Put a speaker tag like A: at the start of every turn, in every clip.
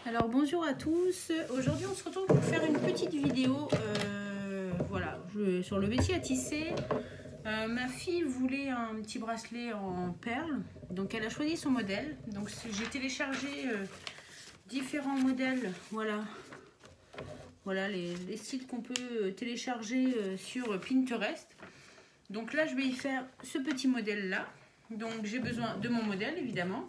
A: Alors bonjour à tous, aujourd'hui on se retrouve pour faire une petite vidéo sur le métier à tisser. Ma fille voulait un petit bracelet en perles, donc elle a choisi son modèle. Donc j'ai téléchargé différents modèles, voilà les sites qu'on peut télécharger sur Pinterest. Donc là je vais y faire ce petit modèle là, donc j'ai besoin de mon modèle évidemment.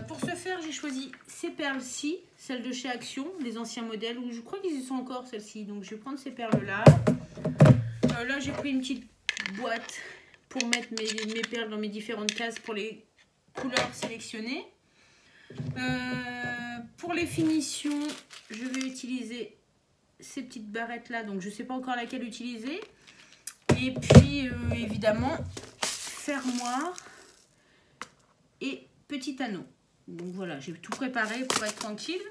A: Pour ce faire, j'ai choisi ces perles-ci, celles de chez Action, les anciens modèles, où je crois qu'ils y sont encore celles-ci. Donc je vais prendre ces perles-là. Là, j'ai pris une petite boîte pour mettre mes perles dans mes différentes cases pour les couleurs sélectionnées. Pour les finitions, je vais utiliser ces petites barrettes-là. Donc je ne sais pas encore laquelle utiliser. Et puis, évidemment, fermoir et petit anneau. Donc voilà, j'ai tout préparé pour être tranquille.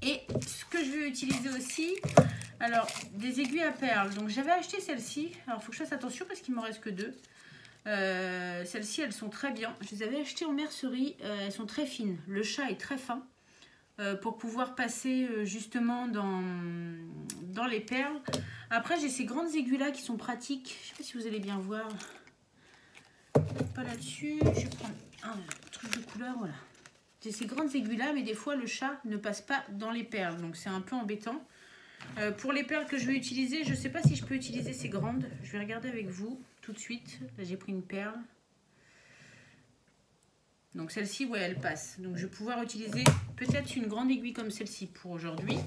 A: Et ce que je vais utiliser aussi, alors des aiguilles à perles. Donc j'avais acheté celles-ci. Alors il faut que je fasse attention parce qu'il ne me reste que deux. Celles-ci, elles sont très bien. Je les avais achetées en mercerie. Elles sont très fines. Le chat est très fin pour pouvoir passer justement dans les perles. Après, j'ai ces grandes aiguilles-là qui sont pratiques. Je ne sais pas si vous allez bien voir. Pas là-dessus. Je vais prendre un truc de couleur, voilà. J'ai ces grandes aiguilles là, mais des fois le chat ne passe pas dans les perles, donc c'est un peu embêtant. Pour les perles que je vais utiliser, je ne sais pas si je peux utiliser ces grandes. Je vais regarder avec vous tout de suite. Là j'ai pris une perle. Donc celle-ci, ouais, elle passe. Donc je vais pouvoir utiliser peut-être une grande aiguille comme celle-ci pour aujourd'hui.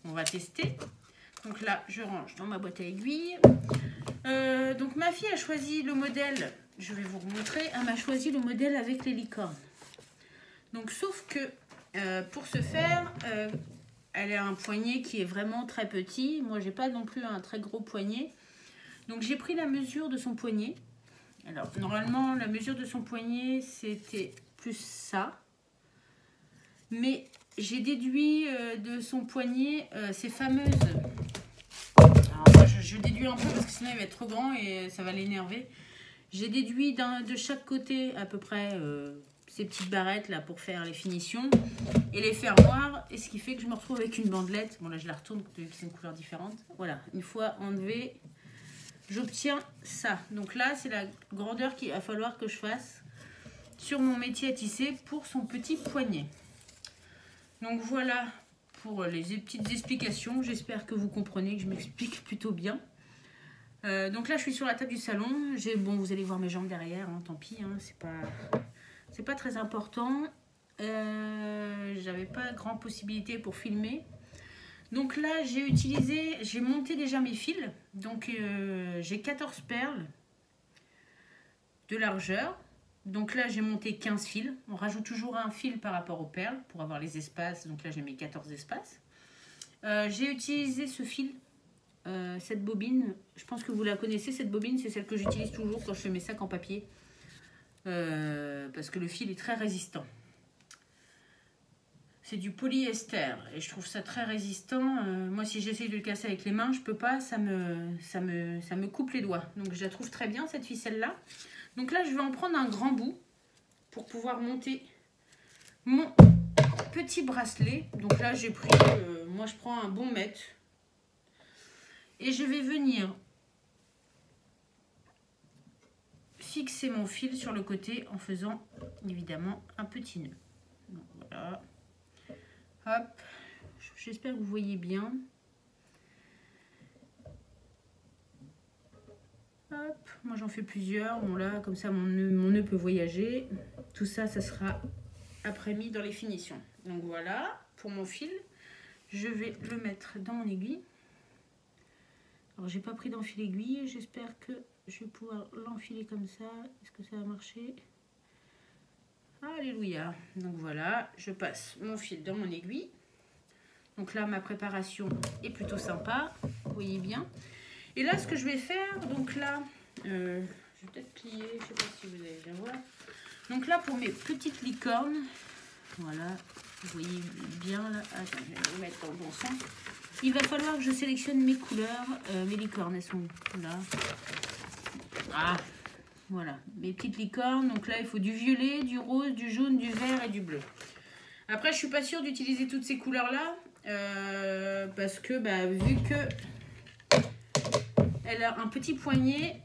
A: On va tester. Donc là, je range dans ma boîte à aiguilles. Donc ma fille a choisi le modèle, je vais vous remontrer, elle m'a choisi le modèle avec les licornes. Donc sauf que pour ce faire, elle a un poignet qui est vraiment très petit. Moi j'ai pas non plus un très gros poignet. Donc j'ai pris la mesure de son poignet. Alors normalement la mesure de son poignet c'était plus ça. Mais j'ai déduit de son poignet ces fameuses... Je déduis un peu parce que sinon il va être trop grand et ça va l'énerver. J'ai déduit de chaque côté à peu près ces petites barrettes là pour faire les finitions et les fermoirs. Et ce qui fait que je me retrouve avec une bandelette. Bon là je la retourne vu que c'est une couleur différente. Voilà, une fois enlevé, j'obtiens ça. Donc là c'est la grandeur qu'il va falloir que je fasse sur mon métier à tisser pour son petit poignet. Donc voilà pour les petites explications. J'espère que vous comprenez, que je m'explique plutôt bien. Donc là, je suis sur la table du salon. Bon, vous allez voir mes jambes derrière, hein, tant pis, hein, c'est pas très important. J'avais pas grande possibilité pour filmer. Donc là, j'ai monté déjà mes fils. Donc j'ai 14 perles de largeur. Donc là, j'ai monté 15 fils. On rajoute toujours un fil par rapport aux perles pour avoir les espaces. Donc là, j'ai mes 14 espaces. J'ai utilisé ce fil, cette bobine. Je pense que vous la connaissez, cette bobine. C'est celle que j'utilise toujours quand je fais mes sacs en papier. Parce que le fil est très résistant. C'est du polyester et je trouve ça très résistant. Moi, si j'essaye de le casser avec les mains, je peux pas. Ça me coupe les doigts. Donc, je la trouve très bien, cette ficelle-là. Donc là, je vais en prendre un grand bout pour pouvoir monter mon petit bracelet. Donc là, j'ai pris, moi je prends un bon mètre. Et je vais venir fixer mon fil sur le côté en faisant évidemment un petit nœud. Donc voilà. Hop. J'espère que vous voyez bien. Hop, moi j'en fais plusieurs. Bon là, comme ça mon nœud peut voyager. Tout ça, ça sera après mis dans les finitions. Donc voilà, pour mon fil, je vais le mettre dans mon aiguille. Alors j'ai pas pris d'enfil aiguille. J'espère que je vais pouvoir l'enfiler comme ça. Est-ce que ça va marcher? Alléluia. Donc voilà, je passe mon fil dans mon aiguille. Donc là, ma préparation est plutôt sympa. Vous voyez bien. Et là, ce que je vais faire, donc là, je vais peut-être plier, je ne sais pas si vous allez bien voir. Donc là, pour mes petites licornes, voilà, vous voyez bien là, attends, je vais les mettre dans le bon sens. Il va falloir que je sélectionne mes couleurs, mes licornes, elles sont là. Ah, Voilà, mes petites licornes. Donc là, il faut du violet, du rose, du jaune, du vert et du bleu. Après, je suis pas sûre d'utiliser toutes ces couleurs-là. Parce que, vu que elle a un petit poignet,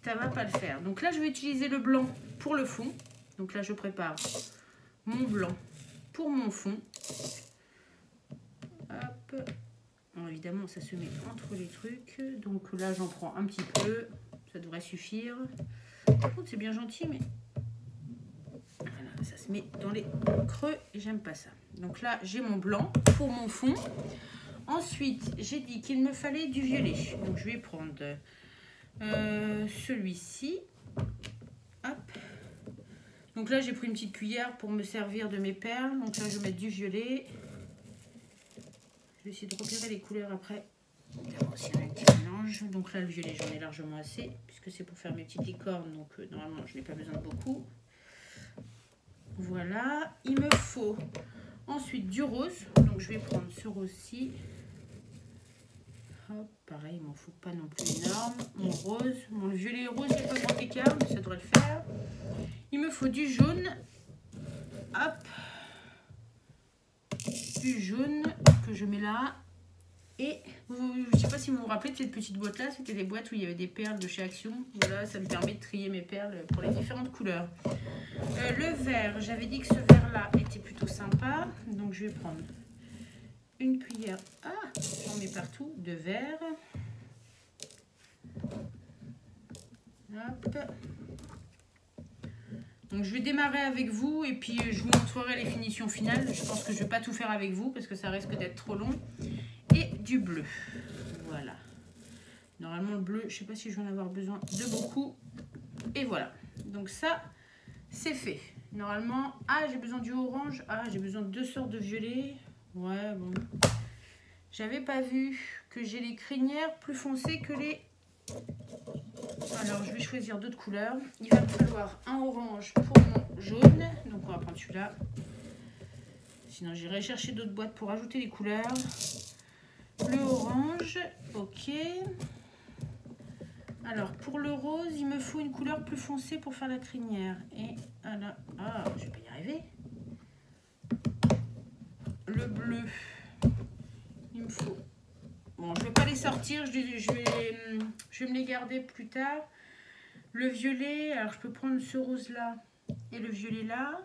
A: ça va pas le faire. Donc là, je vais utiliser le blanc pour le fond. Donc là, je prépare mon blanc pour mon fond. Hop. Alors, évidemment, ça se met entre les trucs. Donc là, j'en prends un petit peu. Ça devrait suffire. C'est bien gentil, mais voilà, ça se met dans les creux et j'aime pas ça. Donc là, j'ai mon blanc pour mon fond. Ensuite, j'ai dit qu'il me fallait du violet. Donc je vais prendre celui-ci. Hop. Donc là, j'ai pris une petite cuillère pour me servir de mes perles. Donc là, je vais mettre du violet. Je vais essayer de repérer les couleurs après. S'il y a un petit mélange. Donc là, le violet, j'en ai largement assez, puisque c'est pour faire mes petites licornes. Donc normalement, je n'ai pas besoin de beaucoup. Voilà. Il me faut ensuite du rose. Donc je vais prendre ce rose-ci. Hop, pareil, il m'en faut pas non plus énorme. Mon rose, mon violet et rose, il n'y a pas grand écart, mais ça devrait le faire. Il me faut du jaune. Hop. Du jaune que je mets là. Et je ne sais pas si vous vous rappelez de cette petite boîte là, c'était des boîtes où il y avait des perles de chez Action. Voilà, ça me permet de trier mes perles pour les différentes couleurs. Le vert, j'avais dit que ce vert là était plutôt sympa. Donc je vais prendre une cuillère, j'en mets partout, de vert. Hop. Donc je vais démarrer avec vous et puis je vous montrerai les finitions finales. Je pense que je ne vais pas tout faire avec vous parce que ça risque d'être trop long. Et du bleu. Voilà. Normalement le bleu, je ne sais pas si je vais en avoir besoin de beaucoup. Et voilà. Donc ça, c'est fait. Normalement, j'ai besoin du orange. J'ai besoin de 2 sortes de violet. Ouais, bon. J'avais pas vu que j'ai les crinières plus foncées que les... Alors, je vais choisir d'autres couleurs. Il va me falloir un orange pour mon jaune. Donc, on va prendre celui-là. Sinon, j'irai chercher d'autres boîtes pour ajouter les couleurs. Le orange, ok. Alors, pour le rose, il me faut une couleur plus foncée pour faire la crinière. Et voilà. Je vais pas y arriver. Le bleu, il me faut... Bon, je ne vais pas les sortir, je vais me les garder plus tard. Le violet, alors je peux prendre ce rose-là et le violet là.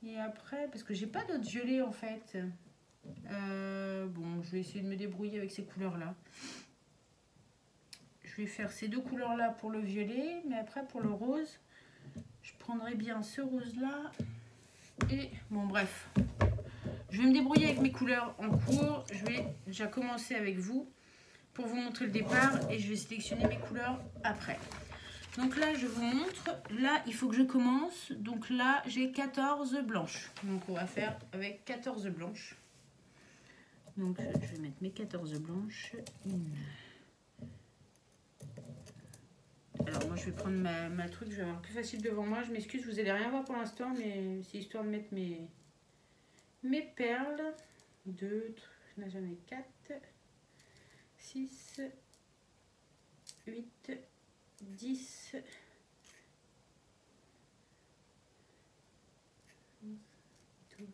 A: Et après, parce que j'ai pas d'autres violets en fait. Bon, je vais essayer de me débrouiller avec ces couleurs-là. Je vais faire ces deux couleurs-là pour le violet, mais après pour le rose, je prendrai bien ce rose-là. Et bon, bref. Je vais me débrouiller avec mes couleurs en cours. Je vais déjà commencer avec vous pour vous montrer le départ et je vais sélectionner mes couleurs après. Donc là, je vous montre. Là, il faut que je commence. Donc là, j'ai 14 blanches. Donc on va faire avec 14 blanches. Donc je vais mettre mes 14 blanches. Alors moi, je vais prendre ma truc. Je vais avoir plus facile devant moi. Je m'excuse, vous n'allez rien voir pour l'instant, mais c'est histoire de mettre mes perles. 2, là j'en ai 4, 6, 8, 10, 12.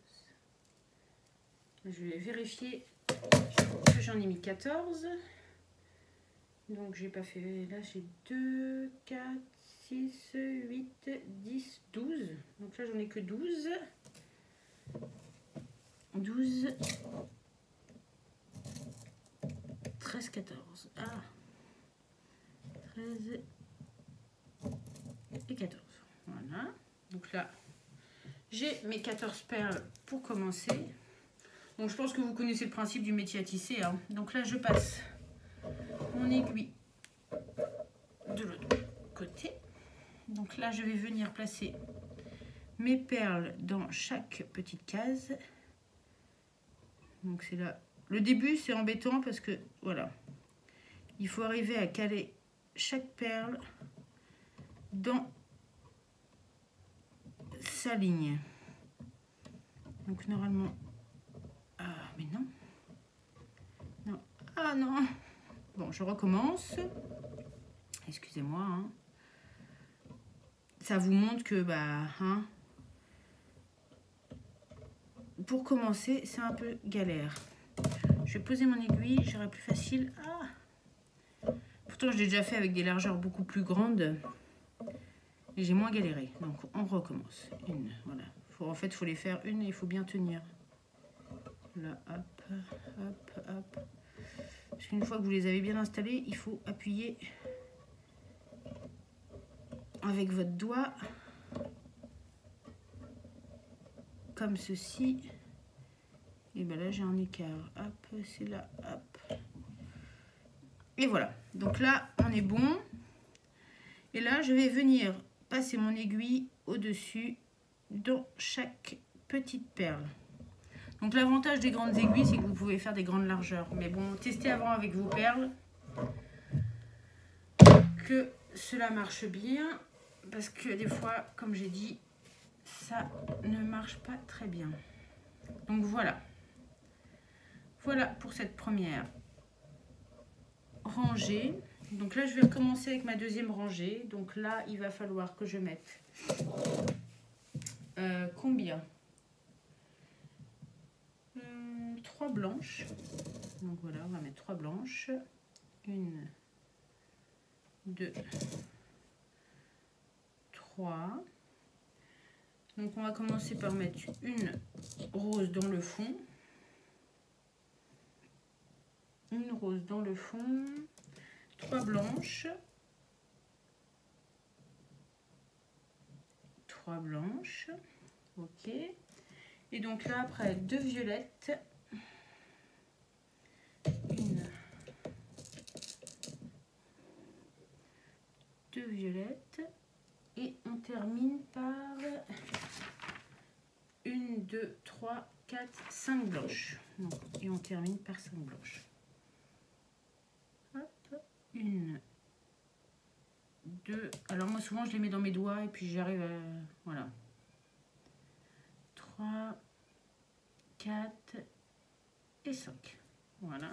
A: Je vais vérifier que j'en ai mis 14. Donc j'ai pas fait, là j'ai 2, 4, 6, 8, 10, 12. Donc là j'en ai que 12. 12, 13, 14. 13 et 14. Voilà. Donc là, j'ai mes 14 perles pour commencer. Donc je pense que vous connaissez le principe du métier à tisser. Hein. Donc là, je passe mon aiguille de l'autre côté. Donc là, je vais venir placer mes perles dans chaque petite case. Donc c'est là. Le début c'est embêtant parce que voilà, il faut arriver à caler chaque perle dans sa ligne. Donc normalement, mais non, non, non. Bon, je recommence. excusez-moi. Hein. Ça vous montre que, bah, hein, pour commencer, c'est un peu galère. Je vais poser mon aiguille, j'aurai plus facile. Ah, pourtant, je l'ai déjà fait avec des largeurs beaucoup plus grandes. Et j'ai moins galéré. Donc, on recommence. Une, voilà. En fait, il faut les faire une et il faut bien tenir. Là, hop, hop, hop. Parce qu'une fois que vous les avez bien installés, il faut appuyer avec votre doigt. Comme ceci. Et ben là, j'ai un écart. Hop, c'est là, hop. Et voilà. Donc là, on est bon. Et là, je vais venir passer mon aiguille au-dessus dans chaque petite perle. Donc l'avantage des grandes aiguilles, c'est que vous pouvez faire des grandes largeurs. Mais bon, testez avant avec vos perles que cela marche bien. Parce que des fois, comme j'ai dit, ça ne marche pas très bien. Donc voilà. Voilà pour cette première rangée. Donc là, je vais recommencer avec ma deuxième rangée. Donc là, il va falloir que je mette combien 3 blanches. Donc voilà, on va mettre 3 blanches. 1, 2, 3. Donc on va commencer par mettre une rose dans le fond. Une rose dans le fond. 3 blanches. 3 blanches. Ok. Et donc là, après, 2 violettes. 1, 2 violettes. Et on termine par 1, 2, 3, 4, 5 blanches. Donc, et on termine par 5 blanches. Hop, 1, 2. Alors moi, souvent, je les mets dans mes doigts et puis j'arrive à... Voilà. 3, 4 et 5. Voilà.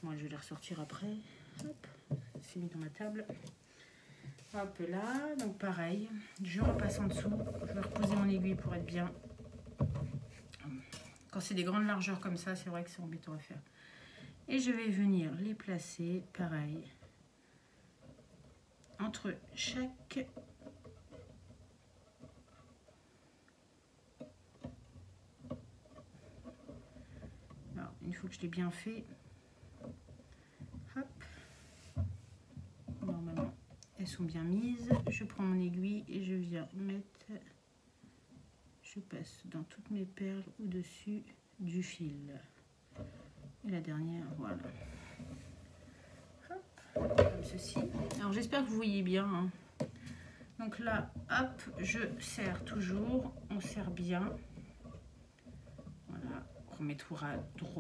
A: Moi, je vais les ressortir après. Hop, c'est mis dans ma table. Hop là, donc pareil, je repasse en dessous. Je vais reposer mon aiguille pour être bien. Quand c'est des grandes largeurs comme ça, c'est vrai que c'est embêtant à faire. Et je vais venir les placer, pareil, entre chaque... Alors, une fois que je l'ai bien fait, hop, normalement, elles sont bien mises. Je prends mon aiguille et je viens mettre... Je passe dans toutes mes perles au-dessus du fil. Et la dernière, voilà. Hop, comme ceci. Alors j'espère que vous voyez bien. Hein. Donc là, hop, je serre toujours. On serre bien. Voilà. On remettra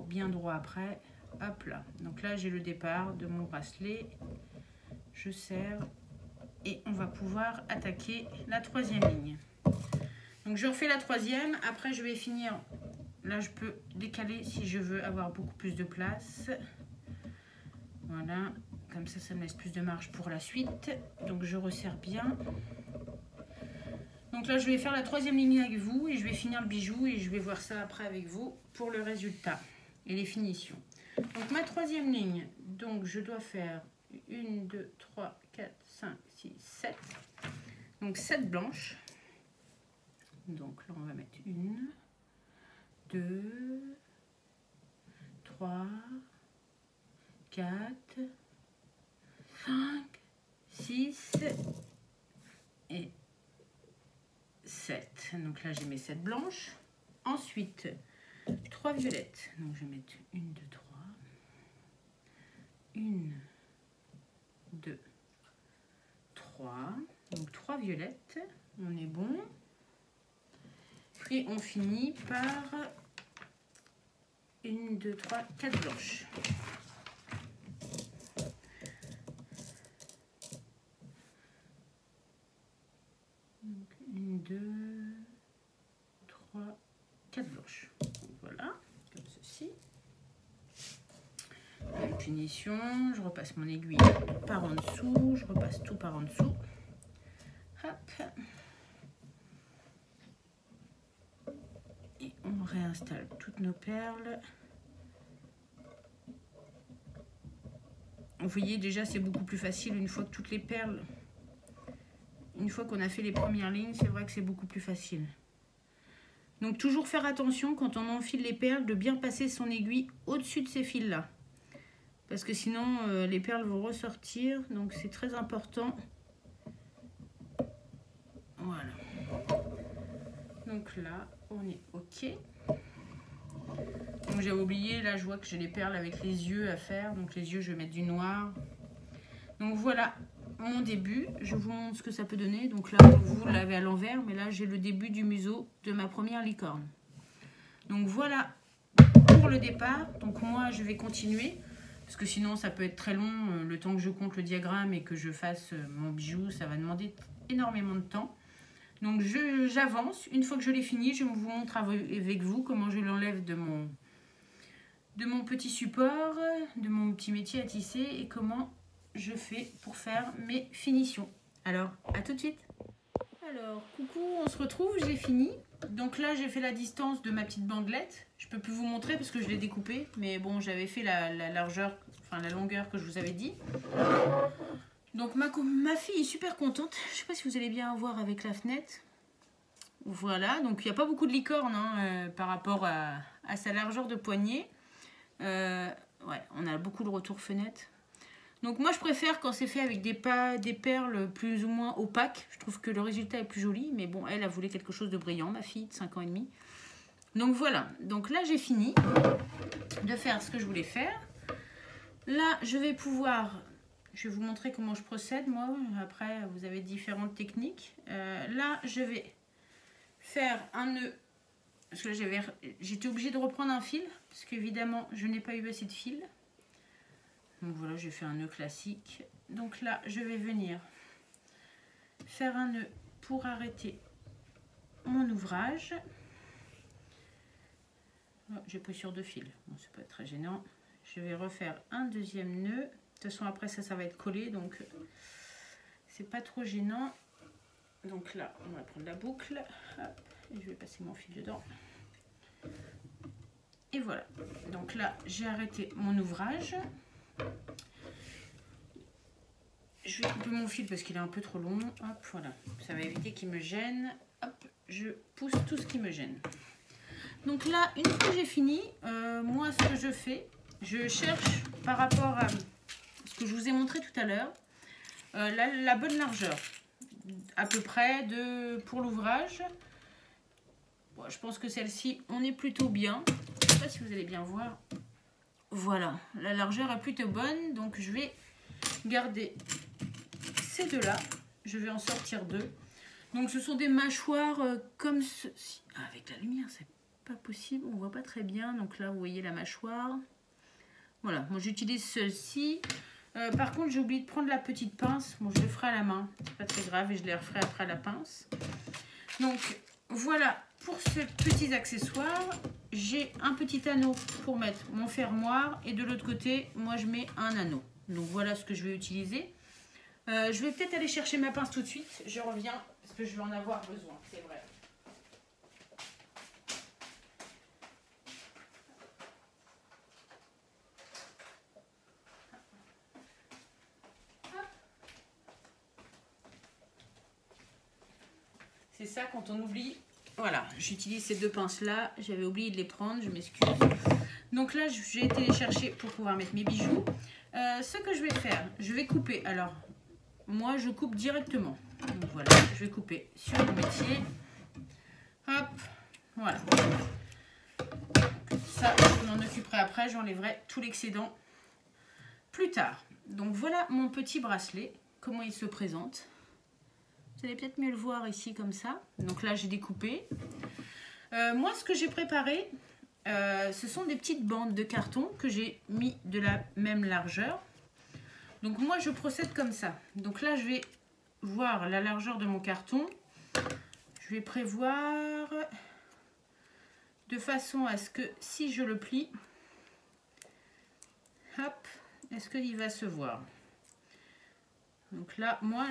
A: bien droit après. Hop là. Donc là, j'ai le départ de mon bracelet. Je serre. Et on va pouvoir attaquer la troisième ligne. Donc je refais la troisième, après je vais finir, là je peux décaler si je veux avoir beaucoup plus de place. Voilà, comme ça me laisse plus de marge pour la suite. Donc je resserre bien. Donc là je vais faire la troisième ligne avec vous et je vais finir le bijou et je vais voir ça après avec vous pour le résultat et les finitions. Donc ma troisième ligne, donc je dois faire 1, 2, 3, 4, 5, 6, 7. Donc 7 blanches. Donc là, on va mettre 1, 2, 3, 4, 5, 6 et 7. Donc là, j'ai mes 7 blanches. Ensuite, 3 violettes. Donc je vais mettre 1, 2, 3. 1, 2, 3. Donc 3 violettes. On est bon. Et on finit par 1, 2, 3, 4 blanches. Donc 1, 2, 3, 4 blanches. Donc voilà, comme ceci. Donc finition, je repasse mon aiguille par en dessous, je repasse tout par en dessous. Hop. Et on réinstalle toutes nos perles. Vous voyez déjà c'est beaucoup plus facile une fois que toutes les perles, une fois qu'on a fait les premières lignes, c'est vrai que c'est beaucoup plus facile. Donc toujours faire attention quand on enfile les perles de bien passer son aiguille au-dessus de ces fils là. Parce que sinon les perles vont ressortir, donc c'est très important. Voilà. Donc là on est ok. Donc j'avais oublié, là je vois que j'ai les perles avec les yeux à faire, donc les yeux je vais mettre du noir. Donc voilà mon début, je vous montre ce que ça peut donner. Donc là vous l'avez à l'envers, mais là j'ai le début du museau de ma première licorne. Donc voilà pour le départ. Donc moi je vais continuer, parce que sinon ça peut être très long, le temps que je compte le diagramme et que je fasse mon bijou, ça va demander énormément de temps. Donc j'avance, une fois que je l'ai fini, je vous montre avec vous comment je l'enlève de mon petit support, de mon petit métier à tisser et comment je fais pour faire mes finitions. Alors, à tout de suite. Alors, coucou, on se retrouve, j'ai fini. Donc là, j'ai fait la distance de ma petite bandelette. Je peux plus vous montrer parce que je l'ai découpée, mais bon, j'avais fait la largeur, enfin la longueur que je vous avais dit. Donc ma fille est super contente. Je sais pas si vous allez bien voir avec la fenêtre. Voilà, donc il n'y a pas beaucoup de licorne hein, par rapport à sa largeur de poignet. Ouais, on a beaucoup de retour fenêtre. Donc moi je préfère quand c'est fait avec des perles plus ou moins opaques. Je trouve que le résultat est plus joli. Mais bon, elle voulu quelque chose de brillant, ma fille de 5 ans et demi. Donc voilà, donc là j'ai fini de faire ce que je voulais faire. Là je vais vous montrer comment je procède moi. Après vous avez différentes techniques. Là je vais faire un nœud. Parce que là j'étais obligée de reprendre un fil. Parce qu'évidemment je n'ai pas eu assez de fil. Donc voilà, j'ai fait un nœud classique. Donc là, je vais venir faire un nœud pour arrêter mon ouvrage. Oh, j'ai pris sur 2 fils. Bon, c'est pas très gênant. Je vais refaire un deuxième nœud. De toute façon, après ça va être collé. Donc, c'est pas trop gênant. Donc là, on va prendre la boucle. Hop, et je vais passer mon fil dedans. Et voilà. Donc là, j'ai arrêté mon ouvrage. Je vais couper mon fil parce qu'il est un peu trop long. Hop, voilà. Ça va éviter qu'il me gêne. Hop, je pousse tout ce qui me gêne. Donc là, une fois que j'ai fini, moi, ce que je fais, je cherche par rapport à ce que je vous ai montré tout à l'heure, la bonne largeur. À peu près pour l'ouvrage. Bon, je pense que celle-ci, on est plutôt bien. Je ne sais pas si vous allez bien voir. Voilà, la largeur est plutôt bonne, donc je vais garder ces deux-là. Je vais en sortir 2. Donc ce sont des mâchoires comme ceci. Ah, avec la lumière, c'est pas possible, on voit pas très bien. Donc là, vous voyez la mâchoire. Voilà, moi j'utilise celle-ci. Par contre, j'ai oublié de prendre la petite pince. Bon, je le ferai à la main, c'est pas très grave, et je les referai après à la pince. Donc voilà pour ces petits accessoires. J'ai un petit anneau pour mettre mon fermoir et de l'autre côté, moi je mets un anneau. Donc voilà ce que je vais utiliser. Je vais peut-être aller chercher ma pince tout de suite. Je reviens parce que je vais en avoir besoin, c'est vrai. C'est ça quand on oublie. Voilà, j'utilise ces 2 pinces là, j'avais oublié de les prendre, je m'excuse. Donc là, j'ai été les chercher pour pouvoir mettre mes bijoux. Ce que je vais faire, je vais couper. Alors, moi, je coupe directement. Donc voilà, je vais couper sur mon métier. Hop, voilà. Ça, je m'en occuperai après, j'enlèverai tout l'excédent plus tard. Donc voilà mon petit bracelet, comment il se présente. Vous allez peut-être mieux le voir ici comme ça. Donc là, j'ai découpé. Moi, ce que j'ai préparé, ce sont des petites bandes de carton que j'ai mis de la même largeur. Donc moi, je procède comme ça. Donc là, je vais voir la largeur de mon carton. Je vais prévoir de façon à ce que si je le plie, hop, est-ce qu'il va se voir? Donc là, moi,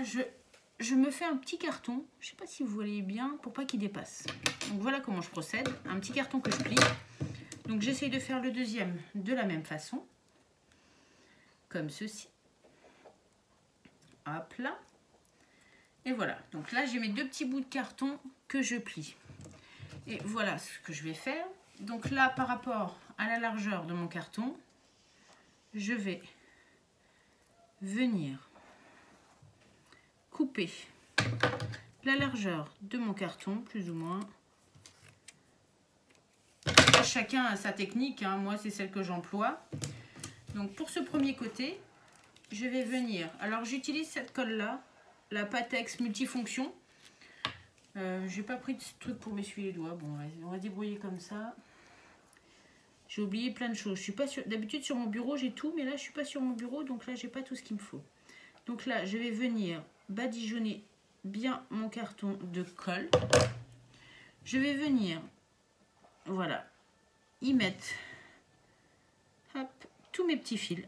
A: je me fais un petit carton. Je ne sais pas si vous voyez bien, pour pas qu'il dépasse. Donc voilà comment je procède. Un petit carton que je plie. Donc j'essaye de faire le deuxième de la même façon. Comme ceci. Hop là. Et voilà. Donc là, j'ai mes 2 petits bouts de carton que je plie. Et voilà ce que je vais faire. Donc là, par rapport à la largeur de mon carton, je vais venir couper la largeur de mon carton, plus ou moins. Chacun a sa technique, hein. Moi c'est celle que j'emploie. Donc pour ce premier côté, je vais venir, alors j'utilise cette colle là, la Pattex multifonction. J'ai pas pris de truc pour m'essuyer les doigts, bon on va débrouiller comme ça. J'ai oublié plein de choses, je suis pas sûre. D'habitude sur mon bureau j'ai tout, mais là je suis pas sur mon bureau, donc là j'ai pas tout ce qu'il me faut. Donc là je vais venir badigeonner bien mon carton de colle. Je vais venir, voilà, y mettre hop, tous mes petits fils.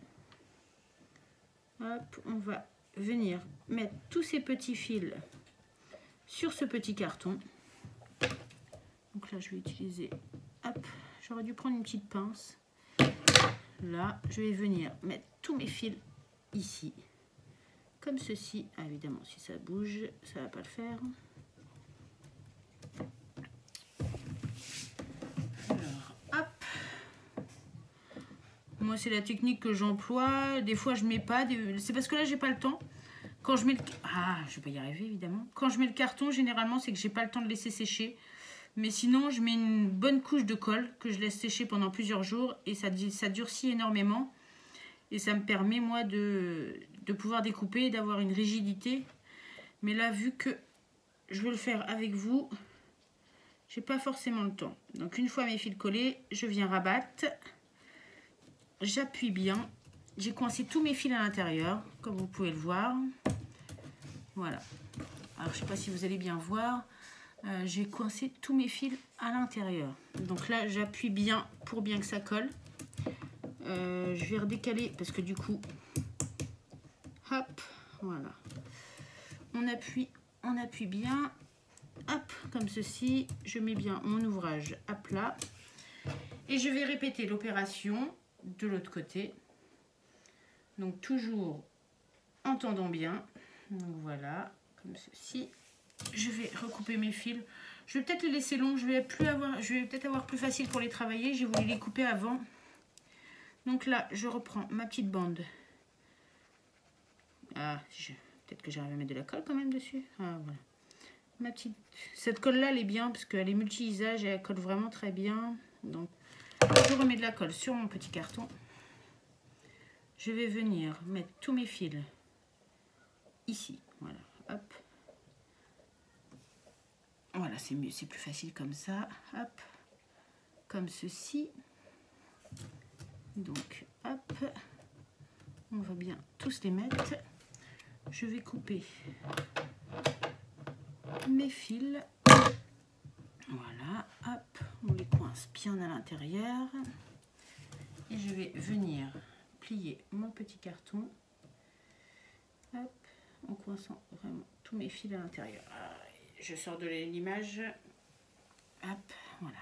A: Hop, on va venir mettre tous ces petits fils sur ce petit carton. Donc là je vais utiliser, hop, j'aurais dû prendre une petite pince. Là je vais venir mettre tous mes fils ici. Comme ceci, ah, évidemment si ça bouge, ça va pas le faire. Alors, hop. Moi c'est la technique que j'emploie. Des fois je mets pas, c'est parce que là j'ai pas le temps. Quand je mets le... Ah, je vais pas y arriver évidemment. Quand je mets le carton, généralement c'est que j'ai pas le temps de laisser sécher. Mais sinon je mets une bonne couche de colle que je laisse sécher pendant plusieurs jours et ça durcit énormément. Et ça me permet, moi, de pouvoir découper et d'avoir une rigidité. Mais là, vu que je veux le faire avec vous, j'ai pas forcément le temps. Donc, une fois mes fils collés, je viens rabattre. J'appuie bien. J'ai coincé tous mes fils à l'intérieur, comme vous pouvez le voir. Voilà. Alors, je sais pas si vous allez bien voir. J'ai coincé tous mes fils à l'intérieur. Donc là, j'appuie bien pour bien que ça colle. Je vais redécaler parce que du coup, hop, voilà. On appuie bien, hop, comme ceci. Je mets bien mon ouvrage à plat. Et je vais répéter l'opération de l'autre côté. Donc toujours en tendant bien. Donc voilà, comme ceci. Je vais recouper mes fils. Je vais peut-être les laisser longs. Je vais peut-être avoir plus facile pour les travailler. J'ai voulu les couper avant. Donc là, je reprends ma petite bande. Ah, peut-être que j'arrive à mettre de la colle quand même dessus. Ah, voilà. Ma petite... Cette colle-là, elle est bien parce qu'elle est multi-usage et elle colle vraiment très bien. Donc, je remets de la colle sur mon petit carton. Je vais venir mettre tous mes fils ici. Voilà, hop. Voilà, c'est mieux, c'est plus facile comme ça. Hop, comme ceci. Donc, hop, on va bien tous les mettre. Je vais couper mes fils. Voilà, hop, on les coince bien à l'intérieur. Et je vais venir plier mon petit carton. Hop, en coinçant vraiment tous mes fils à l'intérieur. Je sors de l'image. Hop, voilà.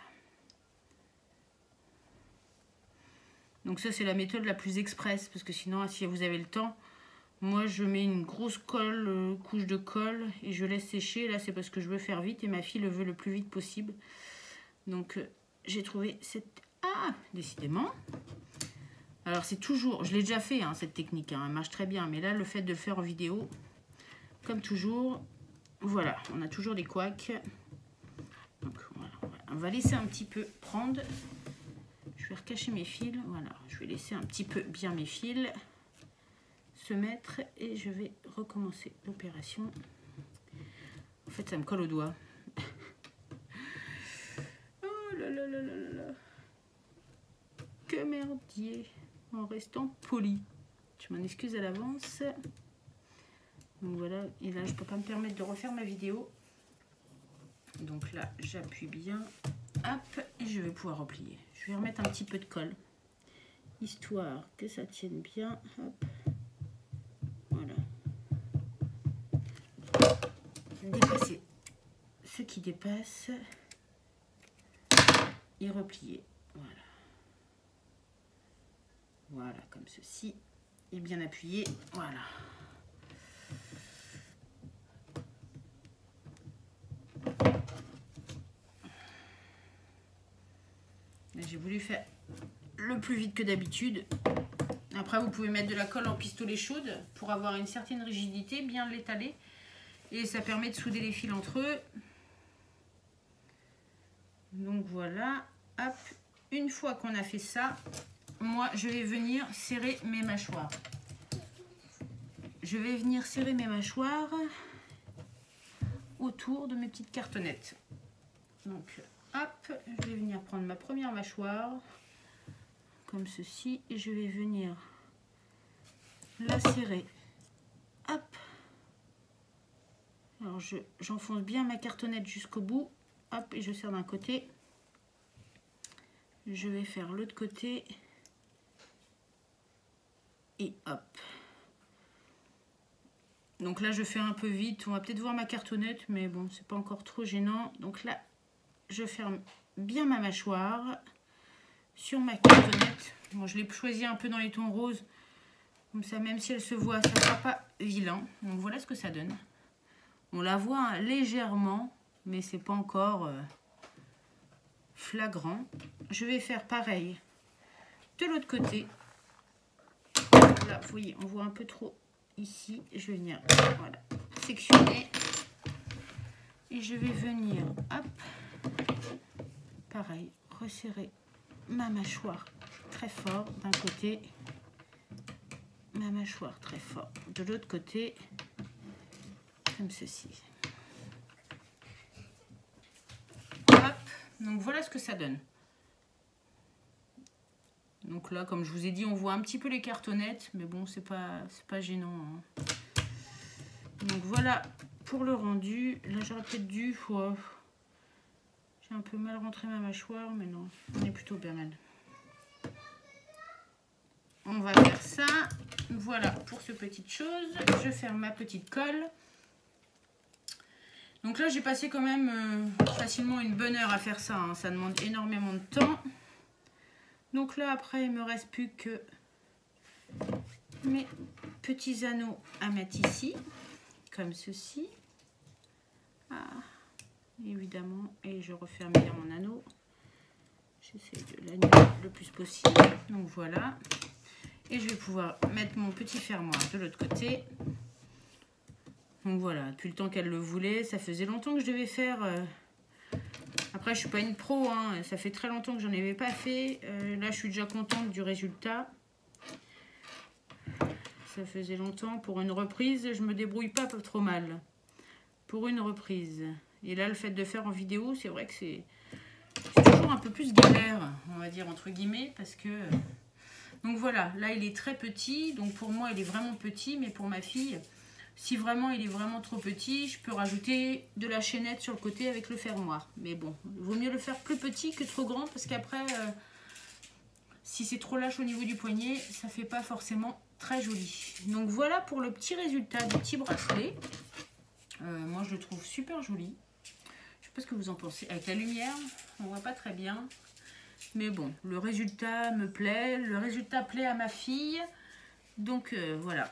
A: Donc ça c'est la méthode la plus express parce que sinon si vous avez le temps, moi je mets une grosse colle, couche de colle et je laisse sécher. Là c'est parce que je veux faire vite et ma fille le veut le plus vite possible. Donc j'ai trouvé cette... Ah, décidément. Alors c'est toujours, je l'ai déjà fait hein, cette technique, hein, elle marche très bien. Mais là le fait de le faire en vidéo, comme toujours, voilà, on a toujours des couacs. Donc voilà, on va laisser un petit peu prendre. Je vais recacher mes fils, voilà, je vais laisser un petit peu bien mes fils se mettre et je vais recommencer l'opération. En fait, ça me colle au doigt. Oh là là là là là. Que merdier, en restant poli. Je m'en excuse à l'avance. Donc voilà, et là, je peux pas me permettre de refaire ma vidéo. Donc là, j'appuie bien. Hop, et je vais pouvoir replier. Je vais remettre un petit peu de colle histoire que ça tienne bien. Hop. Voilà. Dépasser ce qui dépasse et replier. Voilà. Voilà, comme ceci. Et bien appuyé. Voilà. J'ai voulu faire le plus vite que d'habitude. Après, vous pouvez mettre de la colle en pistolet chaude pour avoir une certaine rigidité, bien l'étaler. Et ça permet de souder les fils entre eux. Donc voilà. Hop. Une fois qu'on a fait ça, moi, je vais venir serrer mes mâchoires. Je vais venir serrer mes mâchoires autour de mes petites cartonnettes. Donc, hop, je vais venir prendre ma première mâchoire, comme ceci, et je vais venir la serrer. Hop. Alors, j'enfonce bien ma cartonnette jusqu'au bout. Hop, et je serre d'un côté. Je vais faire l'autre côté. Et hop. Donc là, je fais un peu vite. On va peut-être voir ma cartonnette, mais bon, c'est pas encore trop gênant. Donc là, je ferme bien ma mâchoire sur ma cartonnette. Bon, je l'ai choisi un peu dans les tons roses. Comme ça, même si elle se voit, ça ne sera pas vilain. Donc voilà ce que ça donne. On la voit hein, légèrement, mais c'est pas encore flagrant. Je vais faire pareil de l'autre côté. Là, vous voyez, on voit un peu trop ici. Je vais venir, voilà, sectionner. Et je vais venir, hop, pareil, resserrer ma mâchoire très fort d'un côté, ma mâchoire très fort de l'autre côté, comme ceci. Hop, donc voilà ce que ça donne. Donc là, comme je vous ai dit, on voit un petit peu les cartonnettes, mais bon, c'est pas gênant. Hein. Donc voilà pour le rendu. Là, j'aurais peut-être dû... Oh, j'ai un peu mal rentré ma mâchoire, mais non, on est plutôt bien mal. On va faire ça. Voilà pour ce petite chose. Je ferme ma petite colle. Donc là, j'ai passé quand même facilement une bonne heure à faire ça. Hein. Ça demande énormément de temps. Donc là, après, il ne me reste plus que mes petits anneaux à mettre ici, comme ceci. Ah, évidemment, et je referme bien mon anneau. J'essaie de l'annuler le plus possible. Donc voilà. Et je vais pouvoir mettre mon petit fermoir de l'autre côté. Donc voilà, depuis le temps qu'elle le voulait, ça faisait longtemps que je devais faire... Après, je suis pas une pro, hein. Ça fait très longtemps que j'en avais pas fait. Là, je suis déjà contente du résultat. Ça faisait longtemps. Pour une reprise, je me débrouille pas trop mal. Pour une reprise. Et là, le fait de faire en vidéo, c'est vrai que c'est toujours un peu plus galère, on va dire, entre guillemets, parce que... Donc voilà, là, il est très petit. Donc pour moi, il est vraiment petit, mais pour ma fille... Si vraiment il est vraiment trop petit, je peux rajouter de la chaînette sur le côté avec le fermoir. Mais bon, il vaut mieux le faire plus petit que trop grand parce qu'après, si c'est trop lâche au niveau du poignet, ça fait pas forcément très joli. Donc voilà pour le petit résultat du petit bracelet. Moi, je le trouve super joli. Je sais pas ce que vous en pensez. Avec la lumière, on voit pas très bien. Mais bon, le résultat me plaît. Le résultat plaît à ma fille. Donc voilà.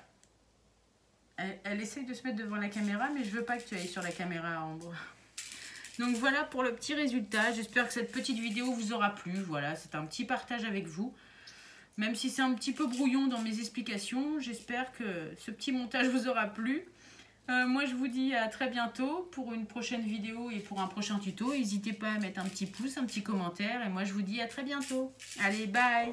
A: Elle essaye de se mettre devant la caméra, mais je veux pas que tu ailles sur la caméra, Ambre. Donc voilà pour le petit résultat. J'espère que cette petite vidéo vous aura plu. Voilà, c'est un petit partage avec vous. Même si c'est un petit peu brouillon dans mes explications, j'espère que ce petit montage vous aura plu. Moi, je vous dis à très bientôt pour une prochaine vidéo et pour un prochain tuto. N'hésitez pas à mettre un petit pouce, un petit commentaire. Et moi, je vous dis à très bientôt. Allez, bye!